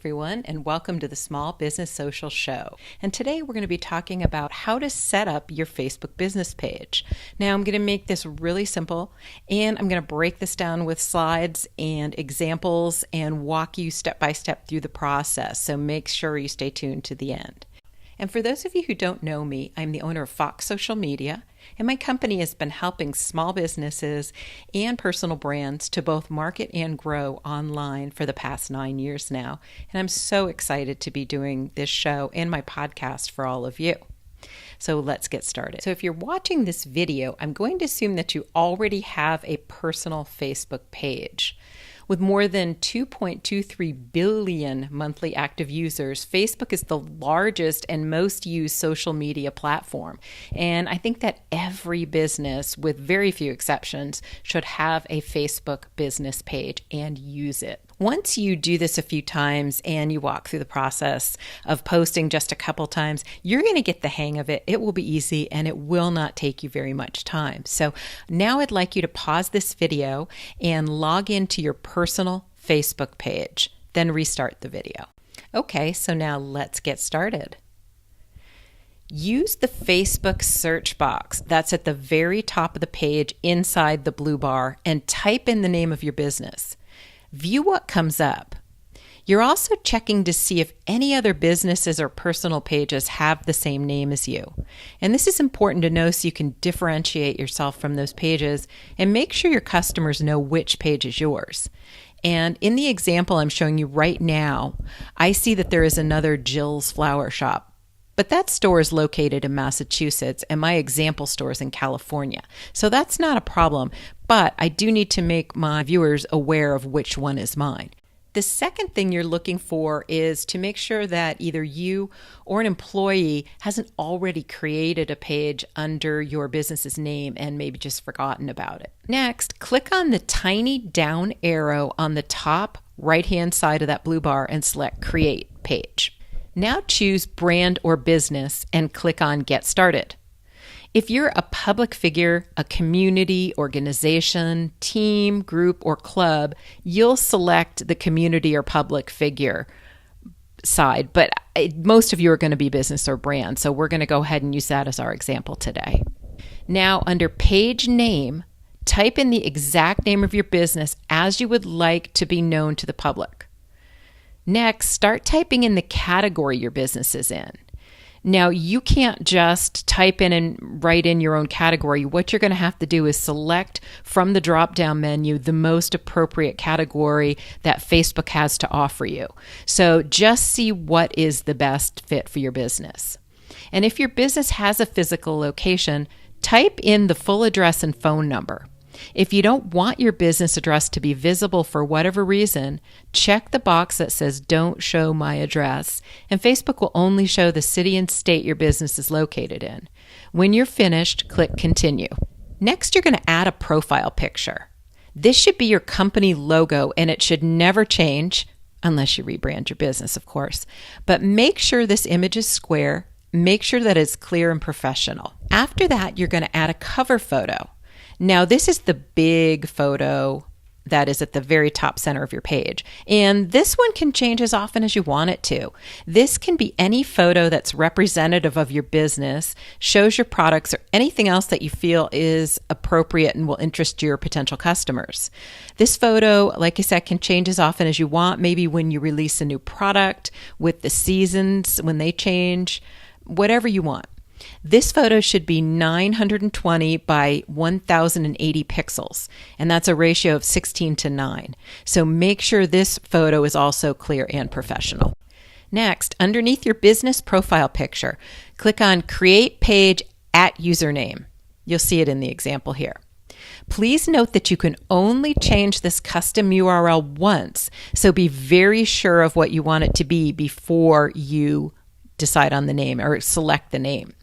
everyone, and welcome to the Small Business Social Show. And today we're going to be talking about how to set up your Facebook business page. Now, I'm going to make this really simple, and I'm going to break this down with slides and examples and walk you step by step through the process. So make sure you stay tuned to the end. And for those of you who don't know me, I'm the owner of Fox Social Media, and my company has been helping small businesses and personal brands to both market and grow online for the past 9 years now. And I'm so excited to be doing this show and my podcast for all of you. So let's get started. So if you're watching this video, I'm going to assume that you already have a personal Facebook page. With more than 2.23 billion monthly active users, Facebook is the largest and most used social media platform. And I think that every business, with very few exceptions, should have a Facebook business page and use it. Once you do this a few times and you walk through the process of posting just a couple times, you're going to get the hang of it. It will be easy and it will not take you very much time. So now I'd like you to pause this video and log into your personal Facebook page, then restart the video. Okay, so now let's get started. Use the Facebook search box that's at the very top of the page inside the blue bar and type in the name of your business. View what comes up. You're also checking to see if any other businesses or personal pages have the same name as you. And this is important to know so you can differentiate yourself from those pages and make sure your customers know which page is yours. And in the example I'm showing you right now, I see that there is another Jill's Flower Shop. But that store is located in Massachusetts and my example store is in California. So that's not a problem, but I do need to make my viewers aware of which one is mine. The second thing you're looking for is to make sure that either you or an employee hasn't already created a page under your business's name and maybe just forgotten about it. Next, click on the tiny down arrow on the top right-hand side of that blue bar and select Create Page. Now choose Brand or Business and click on Get Started. If you're a public figure, a community, organization, team, group, or club, you'll select the community or public figure side, but most of you are going to be business or brand, so we're going to go ahead and use that as our example today. Now, under Page Name, type in the exact name of your business as you would like to be known to the public. Next, start typing in the category your business is in. Now, you can't just type in and write in your own category. What you're going to have to do is select from the drop-down menu the most appropriate category that Facebook has to offer you. So just see what is the best fit for your business. And if your business has a physical location, type in the full address and phone number. If you don't want your business address to be visible for whatever reason, check the box that says Don't Show My Address, and Facebook will only show the city and state your business is located in. When you're finished, click Continue. Next, you're going to add a profile picture. This should be your company logo, and it should never change, unless you rebrand your business, of course. But make sure this image is square. Make sure that it's clear and professional. After that, you're going to add a cover photo. Now, this is the big photo that is at the very top center of your page. And this one can change as often as you want it to. This can be any photo that's representative of your business, shows your products, or anything else that you feel is appropriate and will interest your potential customers. This photo, like I said, can change as often as you want, maybe when you release a new product, with the seasons, when they change, whatever you want. This photo should be 920 by 1080 pixels, and that's a ratio of 16:9. So make sure this photo is also clear and professional. Next, underneath your business profile picture, click on Create Page at Username. You'll see it in the example here. Please note that you can only change this custom URL once, so be very sure of what you want it to be before you decide on the name or select the name.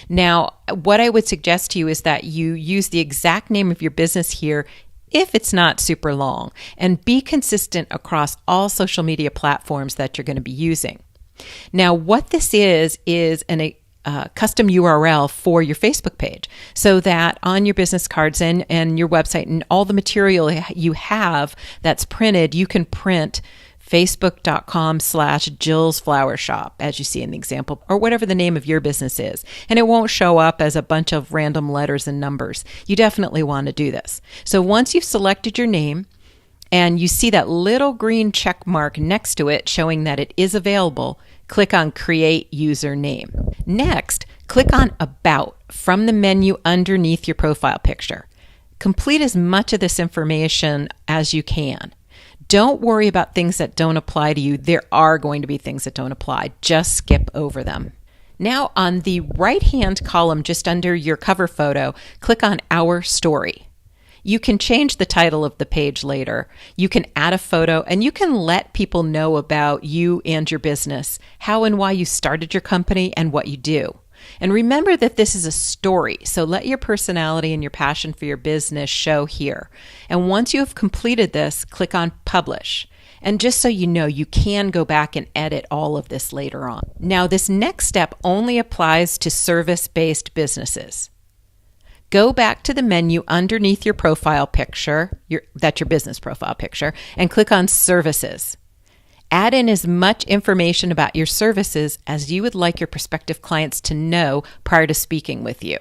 Now, what I would suggest to you is that you use the exact name of your business here if it's not super long, and be consistent across all social media platforms that you're going to be using. Now, what this is a custom URL for your Facebook page, so that on your business cards and your website and all the material you have that's printed, you can print facebook.com/Jill's Flower Shop, as you see in the example, or whatever the name of your business is. And it won't show up as a bunch of random letters and numbers. You definitely want to do this. So once you've selected your name and you see that little green check mark next to it showing that it is available, click on Create Username. Next, click on About from the menu underneath your profile picture. Complete as much of this information as you can. Don't worry about things that don't apply to you. There are going to be things that don't apply. Just skip over them. Now on the right-hand column just under your cover photo, click on Our Story. You can change the title of the page later. You can add a photo and you can let people know about you and your business, how and why you started your company and what you do. And remember that this is a story, so let your personality and your passion for your business show here. And once you have completed this, click on Publish. And just so you know, you can go back and edit all of this later on. Now, this next step only applies to service-based businesses. Go back to the menu underneath your profile picture, that's your business profile picture, and click on Services. Add in as much information about your services as you would like your prospective clients to know prior to speaking with you.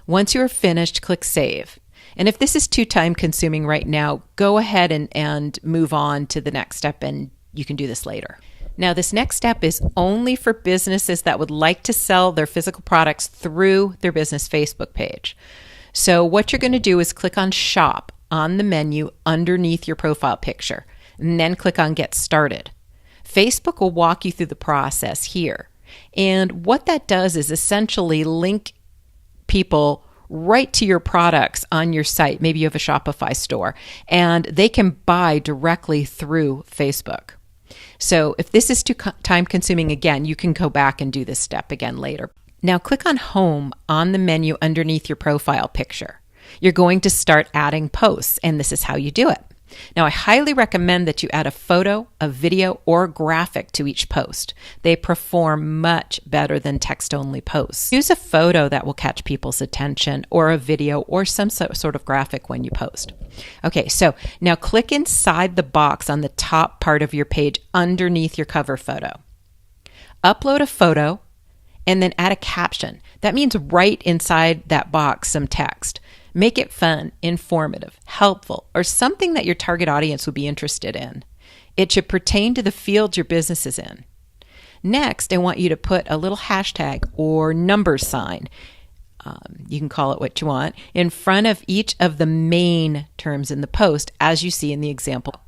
Once you are finished, click Save. And if this is too time consuming right now, go ahead and move on to the next step, and you can do this later. Now, this next step is only for businesses that would like to sell their physical products through their business Facebook page. So what you're going to do is click on Shop on the menu underneath your profile picture, and then click on Get Started. Facebook will walk you through the process here. And what that does is essentially link people right to your products on your site. Maybe you have a Shopify store, and they can buy directly through Facebook. So if this is too time consuming, again, you can go back and do this step again later. Now click on Home on the menu underneath your profile picture. You're going to start adding posts, and this is how you do it. Now, I highly recommend that you add a photo, a video, or a graphic to each post. They perform much better than text-only posts. Use a photo that will catch people's attention, or a video, or some sort of graphic when you post. Okay, so now click inside the box on the top part of your page underneath your cover photo. Upload a photo, and then add a caption. That means write inside that box some text. Make it fun, informative, helpful, or something that your target audience would be interested in. It should pertain to the field your business is in. Next, I want you to put a little hashtag or number sign, you can call it what you want, in front of each of the main terms in the post, as you see in the example.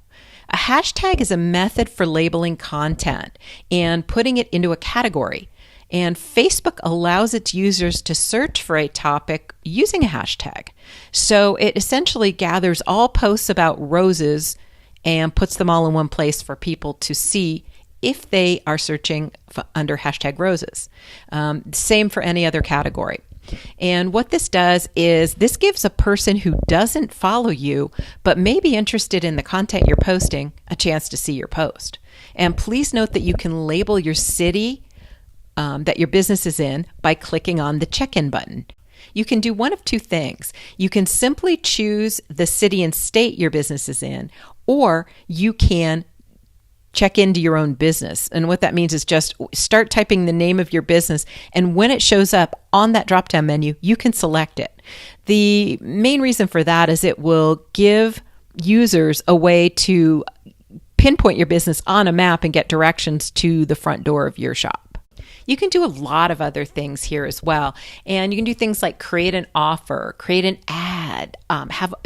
A hashtag is a method for labeling content and putting it into a category. And Facebook allows its users to search for a topic using a hashtag. So it essentially gathers all posts about roses and puts them all in one place for people to see if they are searching under hashtag roses. Same for any other category. And what this does is this gives a person who doesn't follow you but may be interested in the content you're posting a chance to see your post. And please note that you can label your city that your business is in by clicking on the check-in button. You can do one of two things. You can simply choose the city and state your business is in, or you can check into your own business. And what that means is just start typing the name of your business, and when it shows up on that drop-down menu, you can select it. The main reason for that is it will give users a way to pinpoint your business on a map and get directions to the front door of your shop. You can do a lot of other things here as well. And you can do things like create an offer, create an ad,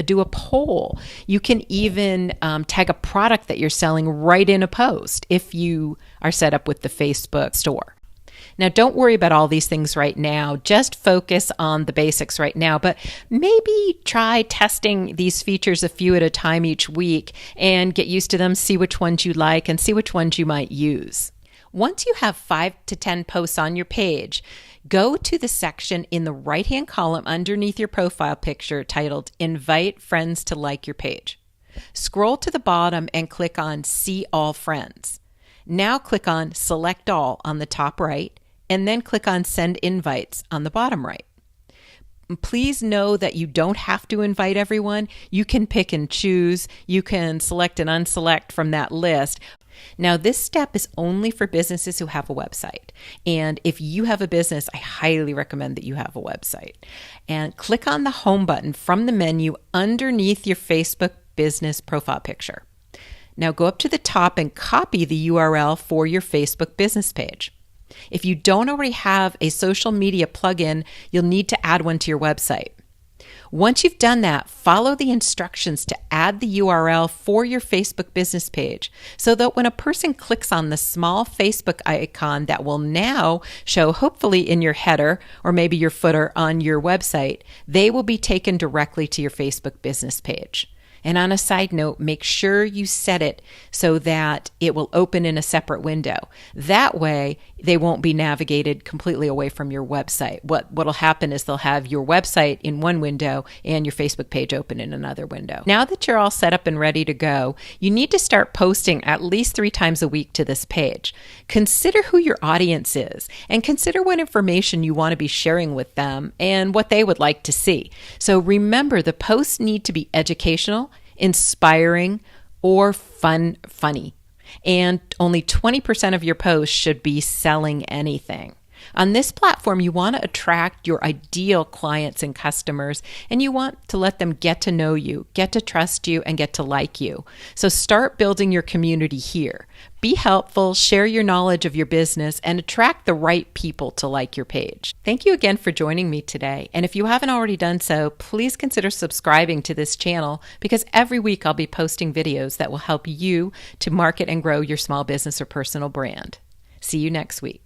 do a poll. You can even tag a product that you're selling right in a post if you are set up with the Facebook store. Now, don't worry about all these things right now. Just focus on the basics right now, but maybe try testing these features a few at a time each week and get used to them, see which ones you like and see which ones you might use. Once you have 5 to 10 posts on your page, go to the section in the right-hand column underneath your profile picture titled Invite Friends to Like Your Page. Scroll to the bottom and click on See All Friends. Now click on Select All on the top right, and then click on Send Invites on the bottom right. Please know that you don't have to invite everyone. You can pick and choose. You can select and unselect from that list. Now, this step is only for businesses who have a website. And if you have a business, I highly recommend that you have a website. And click on the home button from the menu underneath your Facebook business profile picture. Now go up to the top and copy the URL for your Facebook business page. If you don't already have a social media plugin, you'll need to add one to your website. Once you've done that, follow the instructions to add the URL for your Facebook business page so that when a person clicks on the small Facebook icon that will now show hopefully in your header or maybe your footer on your website, they will be taken directly to your Facebook business page. And on a side note, make sure you set it so that it will open in a separate window. That way, they won't be navigated completely away from your website. What'll happen is they'll have your website in one window and your Facebook page open in another window. Now that you're all set up and ready to go, you need to start posting at least 3 times a week to this page. Consider who your audience is and consider what information you want to be sharing with them and what they would like to see. So remember, the posts need to be educational, inspiring, or funny. And only 20% of your posts should be selling anything. On this platform, you want to attract your ideal clients and customers, and you want to let them get to know you, get to trust you, and get to like you. So start building your community here. Be helpful, share your knowledge of your business, and attract the right people to like your page. Thank you again for joining me today. And if you haven't already done so, please consider subscribing to this channel because every week I'll be posting videos that will help you to market and grow your small business or personal brand. See you next week.